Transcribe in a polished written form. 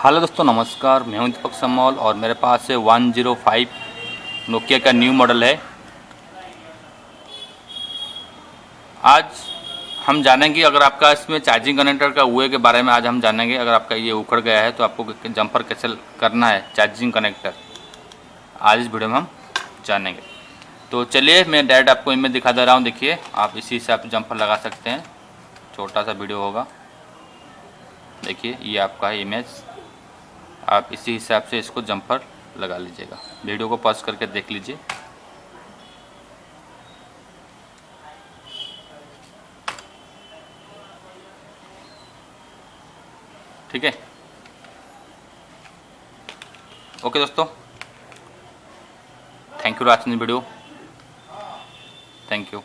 Hello दोस्तों, नमस्कार। मैं हूं दीपक समौल और मेरे पास है 105 नोकिया का न्यू मॉडल है। आज हम जानेंगे अगर आपका इसमें चार्जिंग कनेक्टर का हुए के बारे में आज हम जानेंगे। अगर आपका ये उखड़ गया है तो आपको जंपर कैसे करना है चार्जिंग कनेक्टर, आज इस वीडियो में हम जानेंगे। तो चलिए मैं डायरेक्ट आपको इमेज दिखा दे रहा हूँ। देखिए, आप इसी हिसाब से जंपर लगा सकते हैं। छोटा सा वीडियो होगा, देखिए ये आपका है इमेज। आप इसी हिसाब से इसको जंपर लगा लीजिएगा। वीडियो को पॉज करके देख लीजिए। ठीक है, ओके दोस्तों, thank you for watching the video. Thank you.